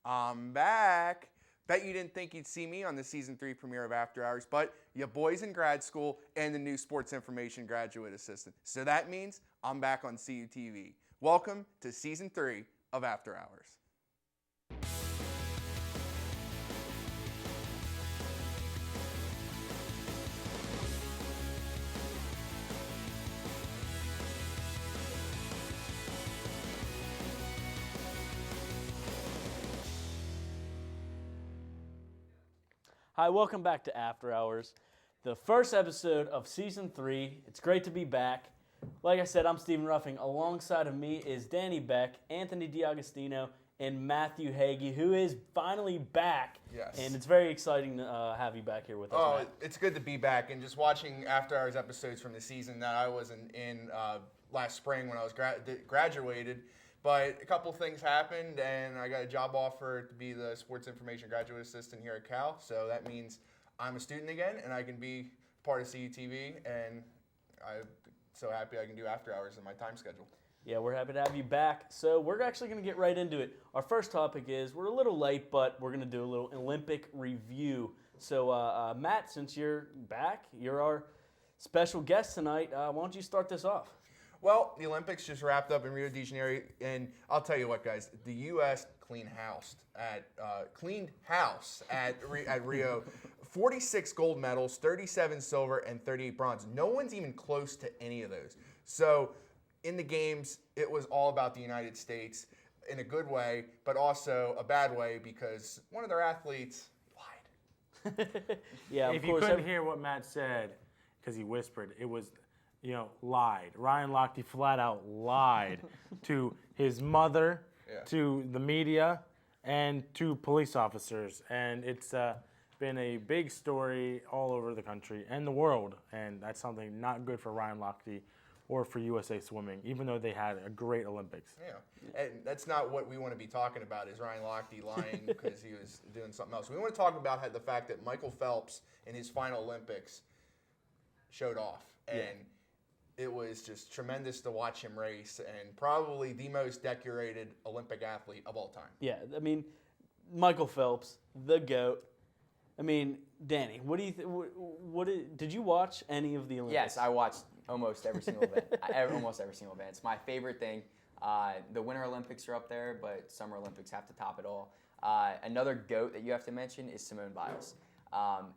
I'm back. Bet you didn't think you'd see me on the Season 3 premiere of After Hours, but you boys in grad school and the new Sports Information Graduate Assistant. So that means I'm back on CUTV. Welcome to Season 3 of After Hours. Hi, welcome back to After Hours, the first episode of Season 3. It's great to be back. Like I said, I'm Stephen Ruffing. Alongside of me is Danny Beck, Anthony DiAgostino, and Matthew Hagee, who is finally back. Yes. And it's very exciting to have you back here with us, Matt. It's good to be back. And just watching After Hours episodes from the season that I was in last spring when I was graduated. But a couple things happened, and I got a job offer to be the Sports Information Graduate Assistant here at Cal. So that means I'm a student again, and I can be part of CUTV, and I'm so happy I can do After Hours in my time schedule. Yeah, we're happy to have you back. So we're actually going to get right into it. Our first topic is, we're a little late, but we're going to do a little Olympic review. So Matt, since you're back, you're our special guest tonight. Why don't you start this off? Well, the Olympics just wrapped up in Rio de Janeiro, and I'll tell you what, guys, the U.S. cleaned house at Rio. 46 gold medals, 37 silver, and 38 bronze. No one's even close to any of those. So in the games, it was all about the United States in a good way, but also a bad way because one of their athletes lied. Yeah, if you couldn't hear what Matt said, because he whispered, it was... lied. Ryan Lochte flat out lied to his mother, to the media, and to police officers. And it's been a big story all over the country and the world. And that's something not good for Ryan Lochte or for USA Swimming, even though they had a great Olympics. Yeah, and that's not what we want to be talking about, is Ryan Lochte lying because he was doing something else. We want to talk about the fact that Michael Phelps in his final Olympics showed off. And it was just tremendous to watch him race, and probably the most decorated Olympic athlete of all time. Yeah, I mean, Michael Phelps, the GOAT. I mean, Danny, what do you did you watch any of the Olympics? Yes, I watched almost every single event. Almost every single event. It's my favorite thing. The Winter Olympics are up there, but Summer Olympics have to top it all. Another GOAT that you have to mention is Simone Biles.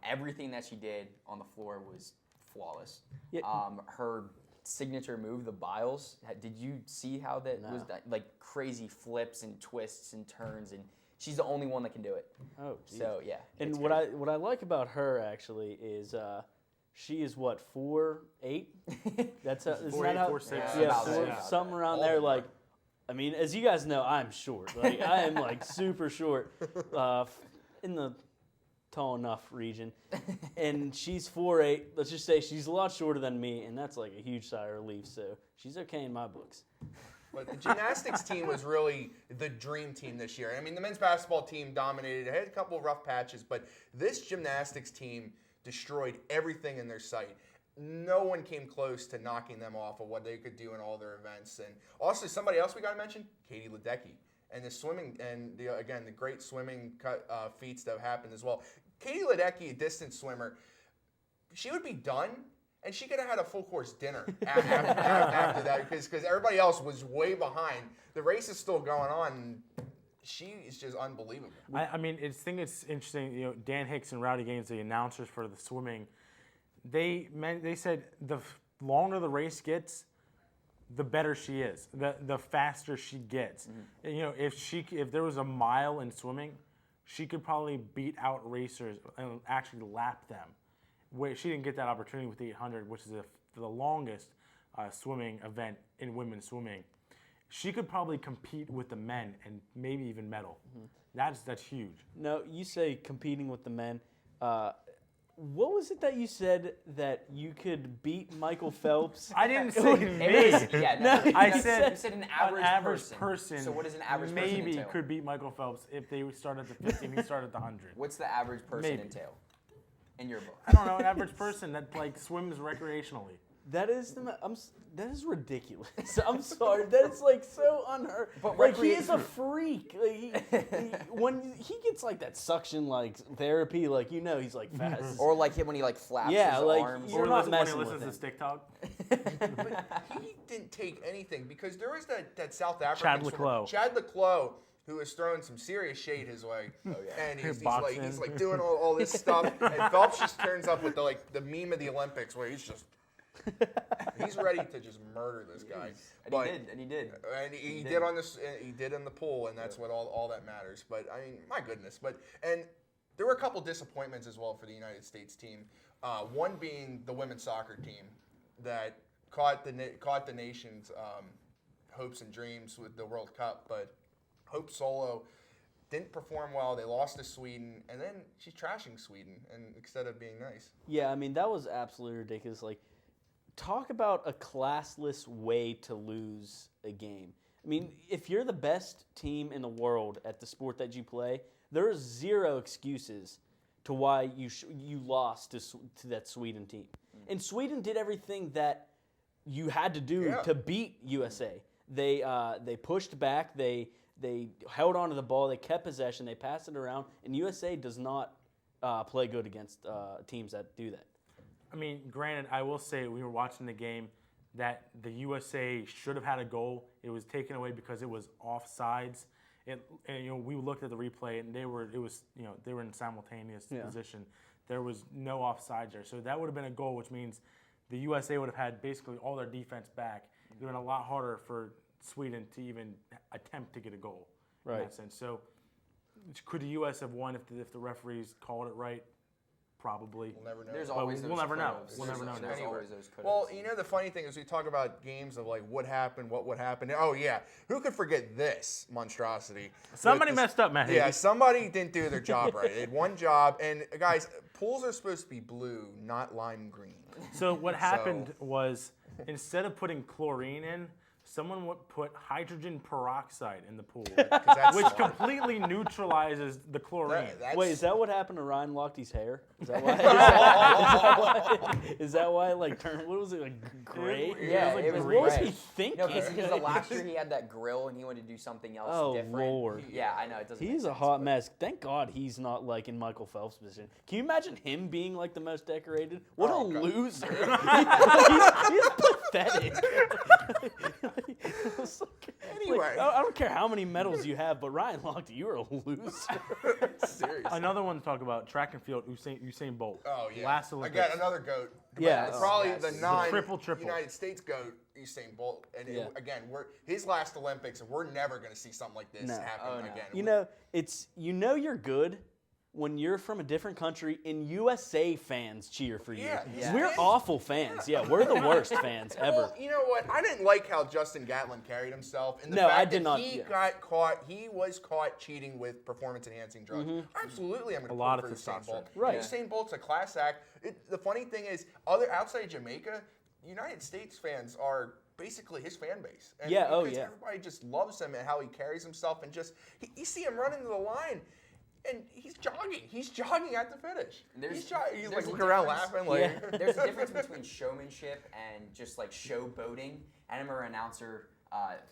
Everything that she did on the floor was flawless. Yeah. Her signature move, the Biles. Did you see how that was? Like crazy flips and twists and turns, and she's the only one that can do it. Oh, geez. So yeah. And what I like about her actually is she is what, 4'8"? That's isn't that how? 4'6". Yeah, something around there. Like, I mean, as you guys know, I'm short. Like I am like super short, in the tall enough region, and she's 4'8". Let's just say she's a lot shorter than me, and that's like a huge sigh of relief. So she's okay in my books. But the gymnastics team was really the dream team this year. I mean, the men's basketball team dominated. It had a couple of rough patches, but this gymnastics team destroyed everything in their sight. No one came close to knocking them off of what they could do in all their events. And also, somebody else we got to mention, Katie Ledecky. And the swimming, and the great swimming feats that have happened as well. Katie Ledecky, a distance swimmer, she would be done, and she could have had a full course dinner after that because everybody else was way behind. The race is still going on, and she is just unbelievable. I mean, I think it's interesting. Dan Hicks and Rowdy Gaines, the announcers for the swimming, they said the longer the race gets, the better she is, the faster she gets. Mm-hmm. If there was a mile in swimming, she could probably beat out racers and actually lap them. She didn't get that opportunity with the 800, which is the longest swimming event in women's swimming. She could probably compete with the men and maybe even medal. Mm-hmm. That's huge. No, you say competing with the men. What was it that you said that you could beat Michael Phelps? I didn't say me. I said you said an average person. So what does an average person maybe entail? could beat Michael Phelps if they start at the 50 and he started at the 100. What's the average person Maybe. entail in your book? I don't know, an average person that swims recreationally. That is that is ridiculous. I'm sorry. That is like so unheard. But Like he is a freak. Like, when he gets like that suction like therapy, like he's like fast. Or like him when he like flaps Yeah, his like, arms. you're Or not when messing he with listens to him. Stick Talk. But he didn't take anything because there was that South African Chad swimmer, Leclos. Chad Leclos, who was throwing some serious shade his way. Oh, yeah. And he's Boxing. like doing all this stuff. And Phelps just turns up with the meme of the Olympics where he's ready to just murder this guy. And he did. And he did on this. He did in the pool, and that's what all that matters. But I mean, my goodness. And there were a couple disappointments as well for the United States team. One being the women's soccer team that caught the nation's hopes and dreams with the World Cup, but Hope Solo didn't perform well. They lost to Sweden, and then she's trashing Sweden, and instead of being nice. Yeah, I mean that was absolutely ridiculous. Like, talk about a classless way to lose a game. I mean, if you're the best team in the world at the sport that you play, there are zero excuses to why you lost to that Sweden team. And Sweden did everything that you had to do to beat USA. They pushed back. They held on to the ball. They kept possession. They passed it around. And USA does not play good against teams that do that. I mean, granted, I will say we were watching the game that the USA should have had a goal. It was taken away because it was offsides. We looked at the replay and they were in simultaneous position. There was no offsides there, so that would have been a goal, which means the USA would have had basically all their defense back. It would have been a lot harder for Sweden to even attempt to get a goal in that sense. So, could the U.S. have won if the referees called it right? Probably. We'll never know. There's But always we'll those never know. could'ves. We'll never know. There's Anyway. always those could'ves. Well, the funny thing is we talk about games of like what happened, what would happen. Oh yeah, who could forget this monstrosity? Somebody With this- messed up, Matt. Yeah, somebody didn't do their job right. They had one job, and guys, pools are supposed to be blue, not lime green. So what happened was instead of putting chlorine in, someone would put hydrogen peroxide in the pool, That's which smart. completely neutralizes the chlorine. That's- Wait, is that what happened to Ryan Lochte's hair? Is that why? Is that why? Like, what was it, like gray? Yeah, it was What was gray. he thinking? No, because the last year he had that grill and he wanted to do something else Oh, different. Lord. Yeah, I know it doesn't. He's make a sense, hot but- mess. Thank God he's not like in Michael Phelps' position. Can you imagine him being like the most decorated? What Oh, a God. loser! he's pathetic. It's like- Anyway. I don't care how many medals you have, but Ryan Lochte, you're a loser. Seriously. Another one to talk about, track and field, Usain Bolt. Oh yeah. Last Olympics. Again, another goat. Yeah. But probably Yes. the The non triple. United States goat, Usain Bolt. And Yeah. again, his last Olympics, and we're never going to see something like this No. happen Oh, no. again. You're good when you're from a different country and USA fans cheer for you. Yeah, yeah. We're awful fans. Yeah, we're the worst fans ever. Well, you know what? I didn't like how Justin Gatlin carried himself. And the No, fact I did that not- He yeah. he was caught cheating with performance-enhancing drugs. Absolutely, I'm going to lot pull of for Usain testosterone. Bolt. Right. Usain Bolt's a class act. The funny thing is, outside Jamaica, United States fans are basically his fan base. And Yeah, oh, because yeah. Everybody just loves him and how he carries himself, and just you see him running to the line. And he's jogging. He's jogging at the finish. He's there's like a looking around difference. laughing. Like, Yeah. There's a difference between showmanship and just like showboating. I remember an announcer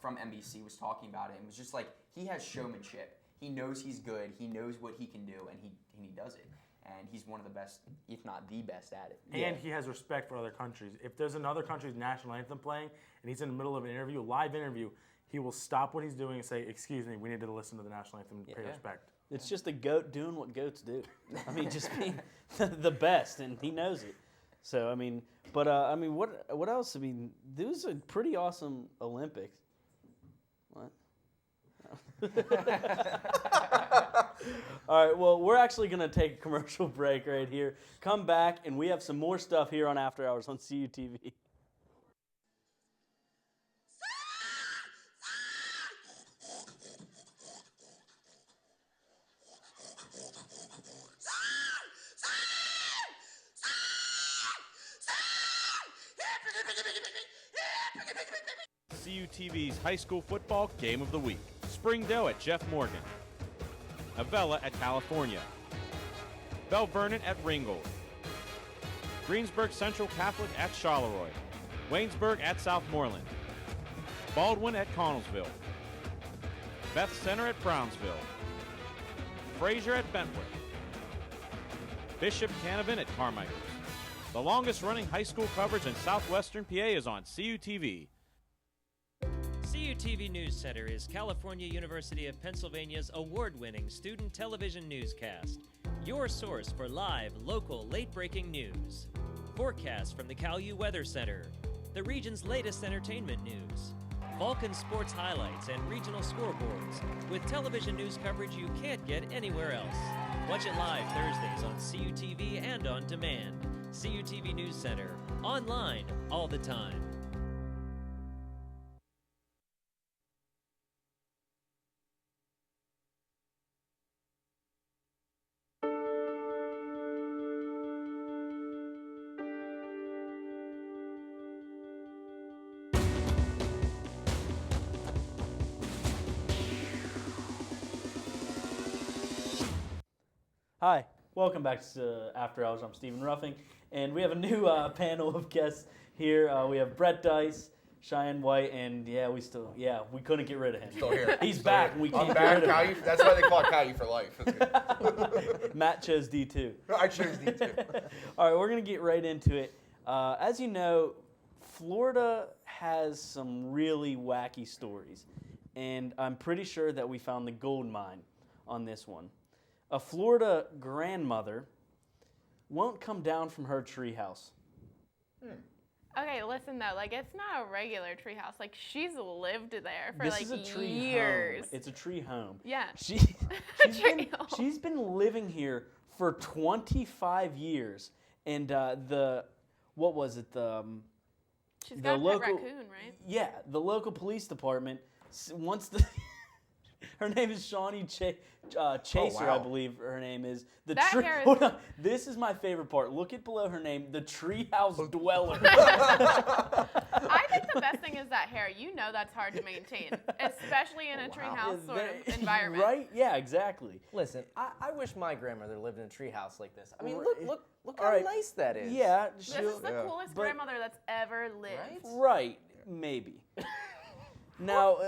from NBC was talking about it and was just like, he has showmanship. He knows he's good. He knows what he can do, and he does it. And he's one of the best, if not the best at it. And he has respect for other countries. If there's another country's national anthem playing and he's in the middle of an interview, a live interview, he will stop what he's doing and say, "Excuse me, we need to listen to the national anthem and pay Yeah. respect." It's just a goat doing what goats do. I mean, just being the best, and he knows it. So, I mean, but what else? I mean, this was a pretty awesome Olympics. What? All right, well, we're actually going to take a commercial break right here. Come back, and we have some more stuff here on After Hours on CUTV. CUTV's High School Football Game of the Week. Springdale at Jeff Morgan. Avella at California. Bell Vernon at Ringgold. Greensburg Central Catholic at Charleroi. Waynesburg at Southmoreland, Baldwin at Connellsville, Beth Center at Brownsville, Fraser at Bentwood, Bishop Canavan at Carmichael. The longest running high school coverage in southwestern PA is on CUTV. CUTV News Center is California University of Pennsylvania's award-winning student television newscast, your source for live, local, late-breaking news. Forecasts from the CalU Weather Center, the region's latest entertainment news, Vulcan sports highlights and regional scoreboards, with television news coverage you can't get anywhere else. Watch it live Thursdays on CUTV and on demand. CUTV News Center, online all the time. Hi, welcome back to After Hours. I'm Stephen Ruffing, and we have a new panel of guests here. We have Brett Dice, Cheyenne White, and we couldn't get rid of him. Still here. He's Still back, here. and we I'm can't back. get rid of him. Caillou, that's why they call it Caillou for life. Matt chose D2. I chose D2. All right, we're going to get right into it. As you know, Florida has some really wacky stories, and I'm pretty sure that we found the gold mine on this one. A Florida grandmother won't come down from her treehouse. Okay, listen though, like it's not a regular treehouse. Like she's lived there for This like is a tree years. home. It's a tree home. Yeah. She's been living here for 25 years, and what was it? She's the got a pet local- raccoon, right? Yeah, the local police department wants the. Her name is Shawnee Chaser, wow. I believe her name is. The That tree. hair is- Hold on. This is my favorite part. Look at below her name, the treehouse dweller. I think the best thing is that hair. You know that's hard to maintain, especially in a treehouse sort of environment. Right? Yeah, exactly. Listen, I wish my grandmother lived in a treehouse like this. I mean, Right. look All how right. nice that is. Yeah, This is the coolest but- grandmother that's ever lived. Right, maybe. Now,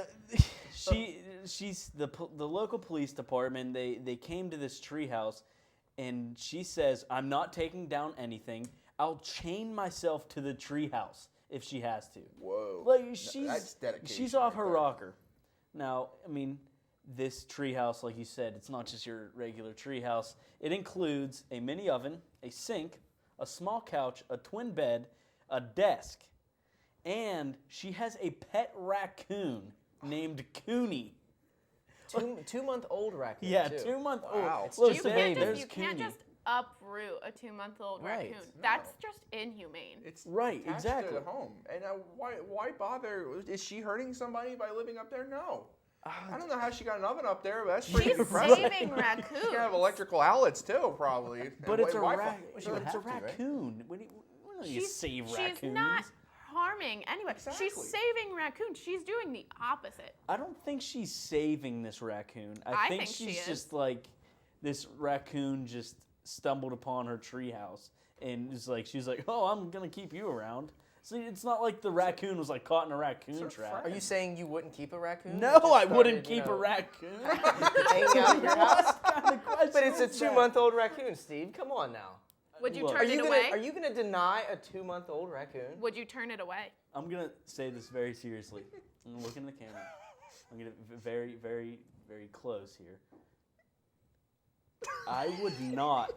she's the local police department. They came to this treehouse, and she says, "I'm not taking down anything. I'll chain myself to the treehouse if she has to." Whoa. Like That's dedication she's off right her there. rocker. Now, I mean, this treehouse, like you said, it's not just your regular treehouse. It includes a mini oven, a sink, a small couch, a twin bed, a desk, and she has a pet raccoon named Cooney. 2-month-old raccoon. Yeah, too. 2-month-old. Wow. Look, It's You just so a can't, baby. just, there's you can't Cooney. just uproot a 2-month-old Right. raccoon. That's just inhumane. It's Right, attached exactly. to the home. And why bother? Is she hurting somebody by living up there? No. I don't know how she got an oven up there, but that's pretty She's impressive. saving raccoons. She can have electrical outlets too, probably. But And it's a Wi-Fi. she would it's a have to, right? raccoon. What do you save raccoons? She's not harming anyone. Exactly. She's saving raccoons. She's doing the opposite. I don't think she's saving this raccoon. I think think she she's is. just like this raccoon just stumbled upon her treehouse and is like she's like, "Oh, I'm gonna keep you around." See, it's not like the raccoon was like caught in a raccoon her trap. Are you saying you wouldn't keep a raccoon? No, If it I wouldn't started, you keep a know, raccoon. hanging out in your house? What kind of question But it's a is that? 2-month-old raccoon, Steve. Come on now. Would you Look. Are turn you it gonna away? Are you gonna deny a 2-month-old raccoon? Would you turn it away? I'm gonna say this very seriously. I'm gonna look in the camera. I'm gonna very, very, very close here. I would not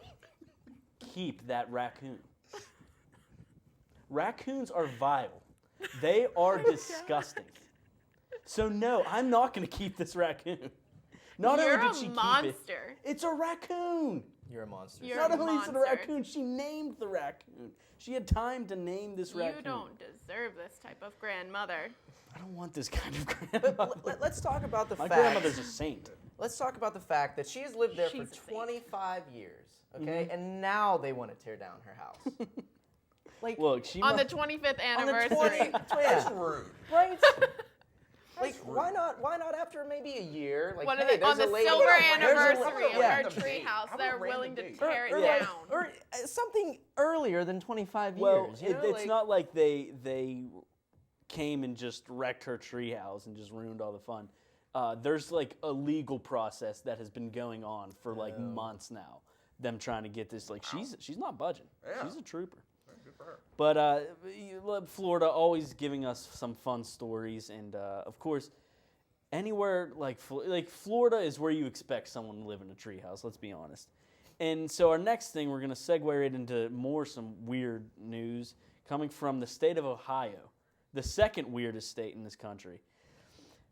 keep that raccoon. Raccoons are vile. They are disgusting. So no, I'm not gonna keep this raccoon. Not You're only a did she keep it, monster. it's a raccoon. You're a monster. You're Not a only is it a monster. raccoon, she named the raccoon. She had time to name this raccoon. You don't deserve this type of grandmother. I don't want this kind of grandmother. Let's talk about the My fact. grandmother's a saint. Let's talk about the fact that she has lived there She's a for saint. 25 years. Okay, and now they want to tear down her house. Like Look, she On the must- 25th on the anniversary. 20, That's yeah, rude. right. Like, why not? Why not after maybe a year? Like, What hey, is it? On there's the a lady. silver there's a- anniversary of yeah. her treehouse, How about they're a random willing to date? tear it Or, down. or something earlier than 25 Well, years. You know, it's not like they came and just wrecked her treehouse and just ruined all the fun. There's like a legal process that has been going on for like months now. Them trying to get this, like she's not budging. Yeah. She's a trooper. Good for her. But Florida always giving us some fun stories, and of course, anywhere like Florida is where you expect someone to live in a treehouse. Let's be honest. And so our next thing, we're gonna segue right into some weird news coming from the state of Ohio, the second weirdest state in this country.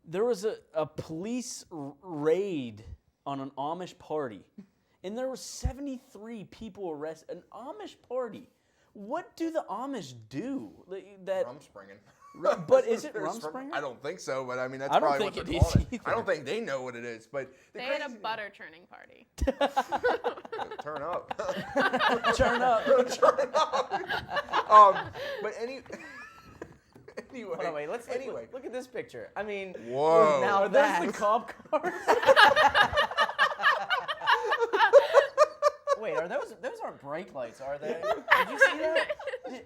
There was a police raid on an Amish party, and there were 73 people arrested. An Amish party. What do the Amish do? Rumspringing. But is it Rumspringing? I don't think so, but I mean, that's I don't probably think what it they're is calling it. either. I don't think they know what it is, but the They had a crazy- butter churning party. Turn up. Turn up. Turn up. But anyway. Hold on, wait. Let's look at this picture. I mean, Whoa. now Are those that's the cop cars? Wait, are those aren't brake lights, are they? Did you see that?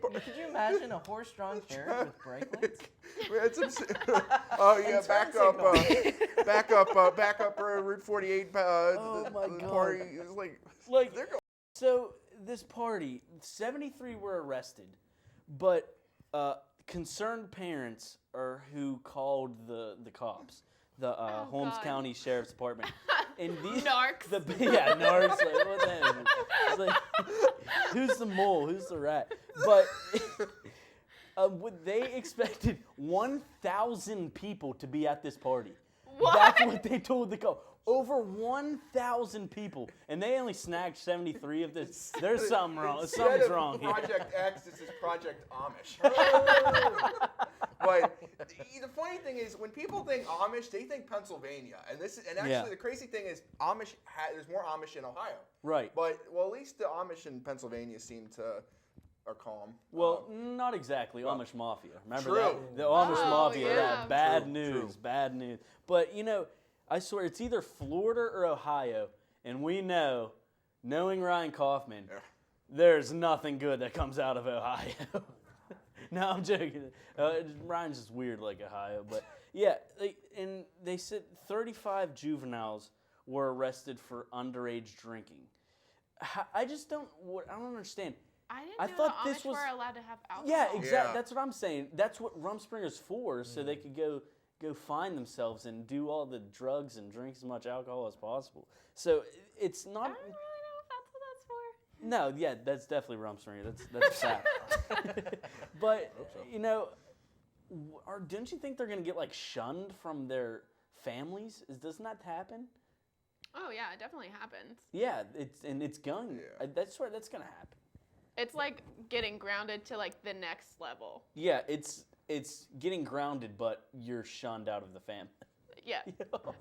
Could you imagine a horse-drawn carriage with brake lights? Oh yeah, And back turn up, back up Route 48. Oh my God. Party is like Like, so this party, 73 were arrested, but concerned parents are who called the cops, the Holmes God. County Sheriff's Department. And these Narcs. narcs. Like, what the hell? It's like, who's the mole? Who's the rat? But they expected 1,000 people to be at this party. What? That's what they told the cop. Over 1,000 people, and they only snagged 73 of this. There's something wrong. Something's wrong here. Project X, this is Project Amish. But the funny thing is, when people think Amish, they think Pennsylvania, and actually Yeah. the crazy thing is, there's more Amish in Ohio. Right. But at least the Amish in Pennsylvania are calm. Well, not exactly. Amish Mafia. Remember True. that? The Amish Oh, Mafia. yeah. Bad True, news. true. Bad news. But, I swear, it's either Florida or Ohio, and we know, knowing Ryan Kaufman, there's nothing good that comes out of Ohio. No, I'm joking. Ryan's just weird like Ohio. But, yeah, and they said 35 juveniles were arrested for underage drinking. I don't understand. I didn't I know thought the Amish this was- were allowed to have alcohol. Yeah, exactly. Yeah. That's what I'm saying. That's what Rumspringer's for, so they could go find themselves and do all the drugs and drink as much alcohol as possible. So it's I not. don't really know if that's what that's for. No, yeah, that's definitely Rumspringer. That's sad. But don't you think they're gonna get like shunned from their families? Doesn't that happen? Oh yeah, it definitely happens. Yeah, it's going. Yeah. That's where that's gonna happen. It's like getting grounded to like the next level. Yeah, it's getting grounded, but you're shunned out of the family. Yeah.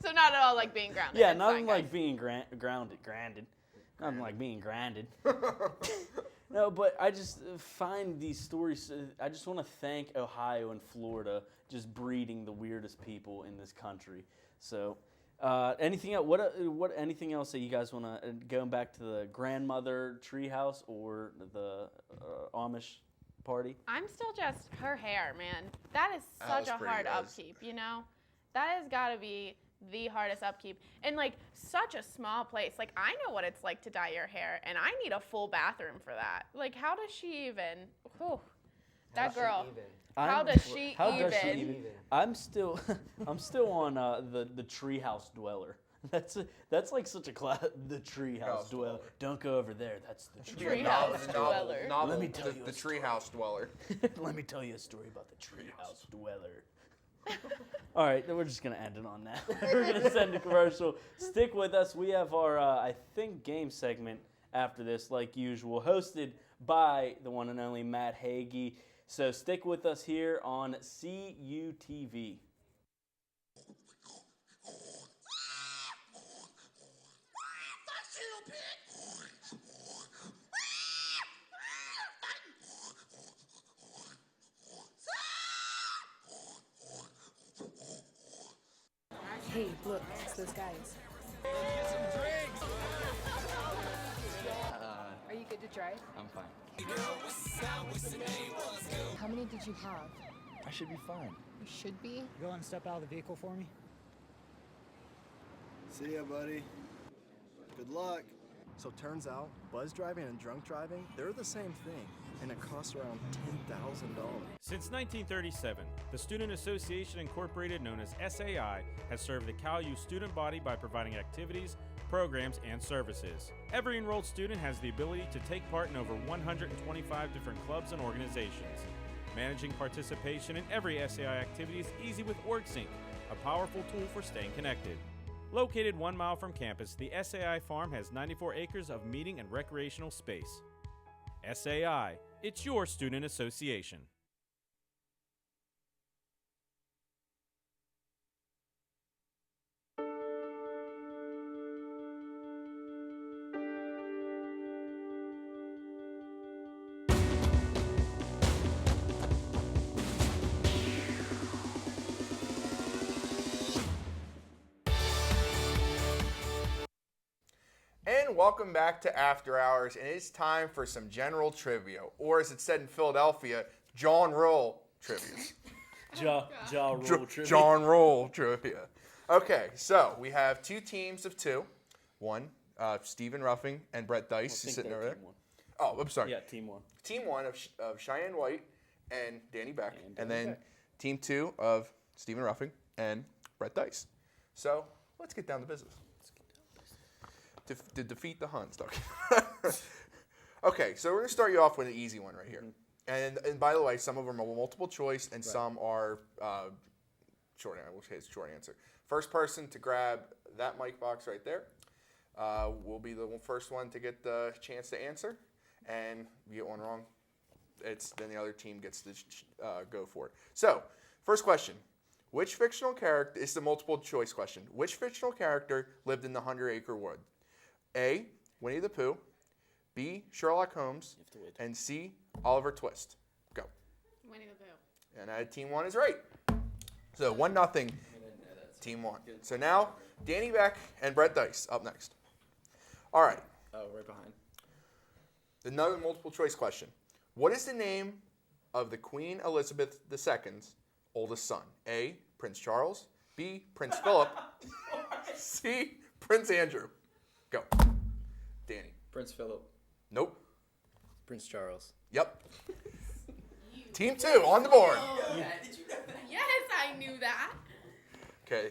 So not at all like being grounded. Yeah, It's nothing fine, like guys. being grounded. Nothing like being grounded. No, but I just find these stories. I just want to thank Ohio and Florida just breeding the weirdest people in this country. So, anything else? What? Anything else that you guys want to going back to the grandmother treehouse or the Amish party? I'm still just her hair, man. That is That such was a pretty hard gross. upkeep, That has got to be the hardest upkeep. And like such a small place. Like I know what it's like to dye your hair, and I need a full bathroom for that. Like how does she even? Whew, that girl. How does she even? I'm still on the treehouse dweller. That's like such a class. The treehouse House dweller. dweller. Don't go over there. That's the Treehouse dweller. Let me tell you the a story. treehouse dweller. Let me tell you a story about the treehouse dweller. All right, then we're just gonna end it on that. We're gonna send a commercial. Stick with us. We have our I think game segment after this, like usual, hosted by the one and only Matt Hagee. So stick with us here on CUTV. Hey, look, it's those guys. Are you good to drive? I'm fine. How many did you have? I should be fine. You should be. Go and step out of the vehicle for me. See ya, buddy. Good luck. So turns out, buzz driving and drunk driving, they're the same thing, and it costs around $10,000. Since 1937, the Student Association Incorporated, known as SAI, has served the Cal U student body by providing activities, programs, and services. Every enrolled student has the ability to take part in over 125 different clubs and organizations. Managing participation in every SAI activity is easy with OrgSync, a powerful tool for staying connected. Located 1 mile from campus, the SAI Farm has 94 acres of meeting and recreational space. SAI, it's your student association. And welcome back to After Hours, and it's time for some general trivia, or as it's said in Philadelphia, John Roll trivia. Roll trivia. John Roll trivia. Okay, so we have 2 teams of 2. One, Stephen Ruffing and Brett Dice sitting over there. Oh, I'm sorry. Yeah, team 1. Team 1 of Cheyenne White and Danny Beck, and then Team 2 of Stephen Ruffing and Brett Dice. So let's get down to business. To defeat the Huns, Okay, so we're going to start you off with an easy one right here. And by the way, some of them are multiple choice and some are short answer. First person to grab that mic box right there will be the first one to get the chance to answer. And if you get one wrong, then the other team gets to go for it. So, first question. Which fictional character, it's the multiple choice question. Which fictional character lived in the 100-acre wood? A, Winnie the Pooh, B, Sherlock Holmes, and C, Oliver Twist. Go. Winnie the Pooh. And Team 1 is right. So 1-0, Team 1. So now, Danny Beck and Brett Dice up next. All right. Oh, right behind. Another multiple choice question. What is the name of the Queen Elizabeth II's oldest son? A, Prince Charles, B, Prince Philip, C, Prince Andrew. Go. Danny. Prince Philip. Nope. Prince Charles. Yep. Team 2 on the board. Did you know that? Yes, I knew that. Okay.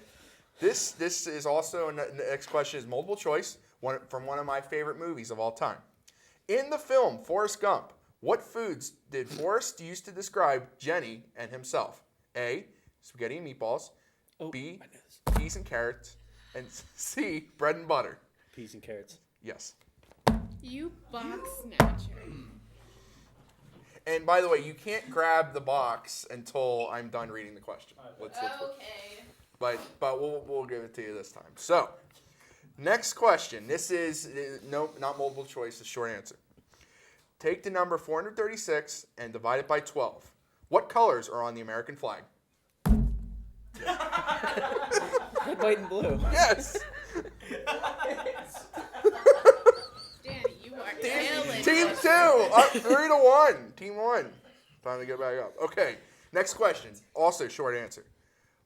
This is also, the next question is multiple choice from one of my favorite movies of all time. In the film Forrest Gump, what foods did Forrest use to describe Jenny and himself? A, spaghetti and meatballs. B, peas and carrots. And C, bread and butter. Peas and carrots. Yes. You box snatcher. And by the way, you can't grab the box until I'm done reading the question. Okay. But we'll give it to you this time. So, next question. This is not multiple choice, it's short answer. Take the number 436 and divide it by 12. What colors are on the American flag? Red, white, and blue. Yes. Danny, you are killing Team it. 2 up 3-1. Team 1. Time to get back up. Okay. Next question. Also short answer.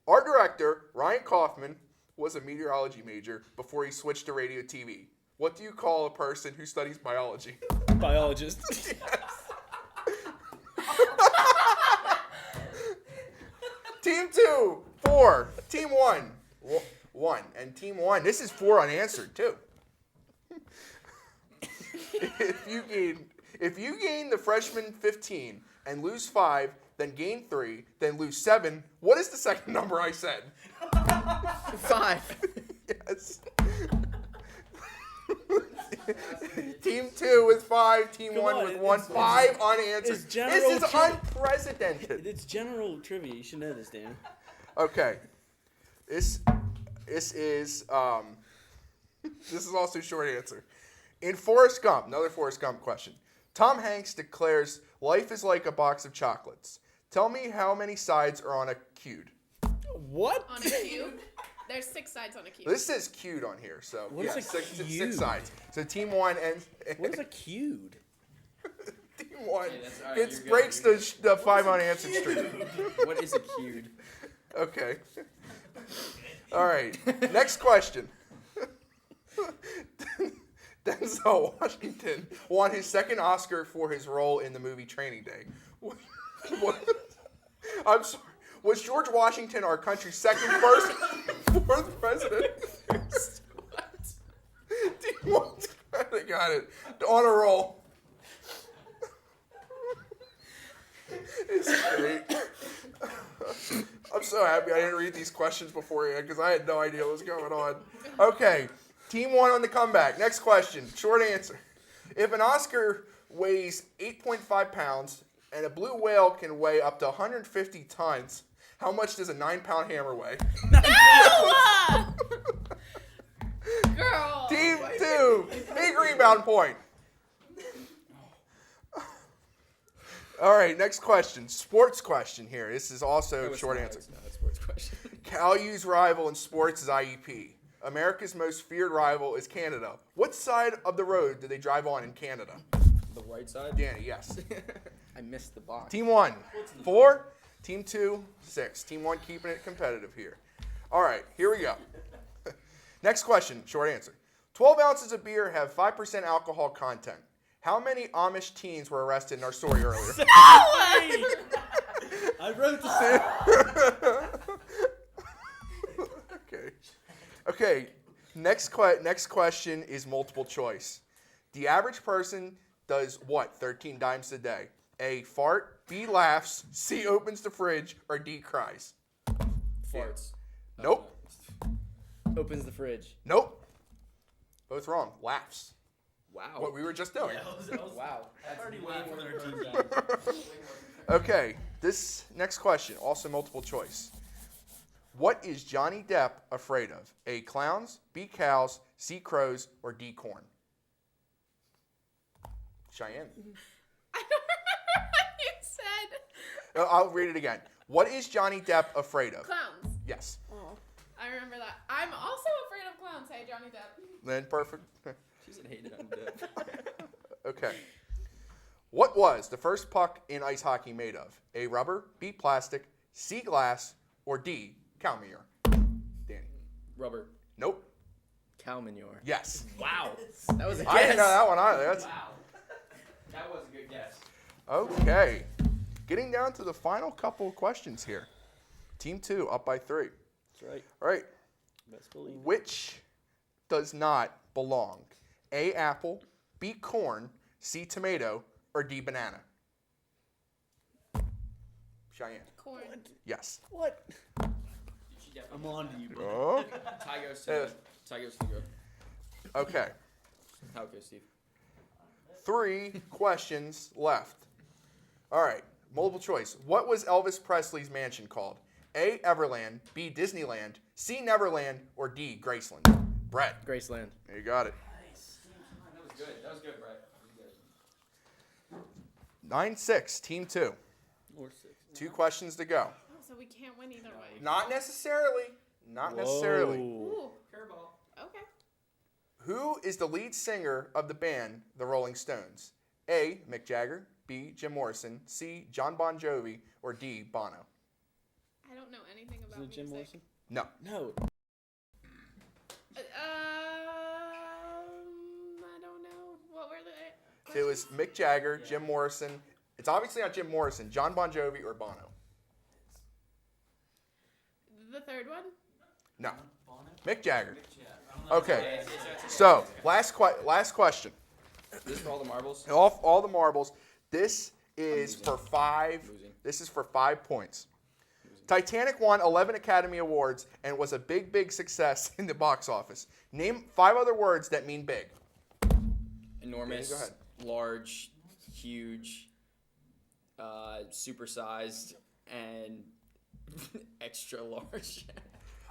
Our director, Ryan Kaufman, was a meteorology major before he switched to radio TV. What do you call a person who studies biology? Biologist. Yes. Team 2, 4. Team 1, 1. And Team 1, this is 4 unanswered too. If you gain the freshman 15 and lose 5, then gain 3, then lose 7, what is the second number I said? 5. Yes. Team 2 with 5, Team 1 with 1, 5 unanswered. it's general This is trivia. unprecedented. It's general trivia. You should know this, Dan. Okay. This is also a short answer. In Forrest Gump, another Forrest Gump question. Tom Hanks declares life is like a box of chocolates. Tell me how many sides are on a cube. What? On a cube? There's 6 sides on a cube. This says cued on here, so What is a six cued? sides. So team 1 and What is a cued? team 1 that's- all right, gets you're good, breaks you're the 5 unanswered streak. What is a cued? Okay. All right. Next question. Denzel Washington won his 2nd Oscar for his role in the movie Training Day. I'm sorry. Was George Washington our country's 2nd, 1st, 4th president? I got it. On a roll. It's great. I'm so happy I didn't read these questions beforehand because I had no idea what was going on. Okay, team 1 on the comeback. Next question, short answer. If an Oscar weighs 8.5 pounds and a blue whale can weigh up to 150 tons, how much does a 9-pound hammer weigh? Girl. Team 2, big rebound point. All right, next question. Sports question here. This is also a short answer. It's not a sports question. CalU's rival in sports is IUP. America's most feared rival is Canada. What side of the road do they drive on in Canada? The right side? Danny, yes. I missed the box. Team 1, 4. Team 2, 6. Team 1 keeping it competitive here. All right, here we go. Next question, short answer. 12 ounces of beer have 5% alcohol content. How many Amish teens were arrested in our story earlier? I wrote the Okay. Next question is multiple choice. The average person does what 13 times a day? A, fart. B, laughs. C, opens the fridge. Or D, cries. Farts. Nope. Opens the fridge. Nope. Both wrong. Laughs. Wow. What we were just doing. Wow. Okay. This next question, also multiple choice. What is Johnny Depp afraid of? A, clowns. B, cows. C, crows. Or D, corn. Cheyenne. I don't remember what you said. I'll read it again. What is Johnny Depp afraid of? Clowns. Yes. Oh, I remember that. I'm also afraid of clowns. Hey, Johnny Depp. Then perfect. She's an hated on Depp. Okay. What was the first puck in ice hockey made of? A, rubber. B, plastic. C, glass. Or D, cow manure. Danny. Rubber. Nope. Cow manure. Yes. Wow. That was a I didn't know guess. that one either. That's Wow. That was a good guess. okay. Getting down to the final couple of questions here. Team 2 up by 3. That's right. All right. Best believe. Which does not belong? A, apple. B, corn. C, tomato. Or D, banana. Cheyenne. Corn. Yes. What? She definitely I'm on to you, bro. Oh. Ty goes to Ty goes to go. Okay. How goes Steve? 3 questions left. All right. Multiple choice. What was Elvis Presley's mansion called? A, Everland. B, Disneyland. C, Neverland. Or D, Graceland. Brett. Graceland. You got it. That was good. That was good, Brett. That was good. 9-6. Team 2. Or 6. 2 questions to go. Oh, so we can't win either way. Not necessarily. Not necessarily. Ooh. Curveball. Okay. Who is the lead singer of the band The Rolling Stones? A, Mick Jagger. B, Jim Morrison. C, John Bon Jovi. Or D, Bono. I don't know anything about Is it Jim music. Morrison? No. No. I don't know. What were the? It was Mick Jagger, Jim Morrison. It's obviously not Jim Morrison. John Bon Jovi or Bono. The third one. No. Mick Jagger. Okay. So last question. This for all the marbles. All the marbles. This is for 5. Losing. This is for 5 points. Titanic won 11 Academy Awards and was a big success in the box office. Name 5 other words that mean big. Enormous, Go ahead. large, huge, supersized, and extra large.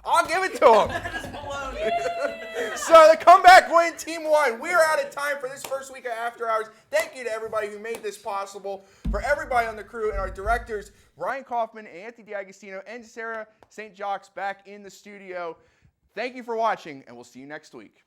I'll give it to him. So the comeback win, Team 1. We are out of time for this first week of After Hours. Thank you to everybody who made this possible. For everybody on the crew and our directors, Ryan Kaufman, Anthony D'Agostino, and Sarah St. Jacques back in the studio. Thank you for watching, and we'll see you next week.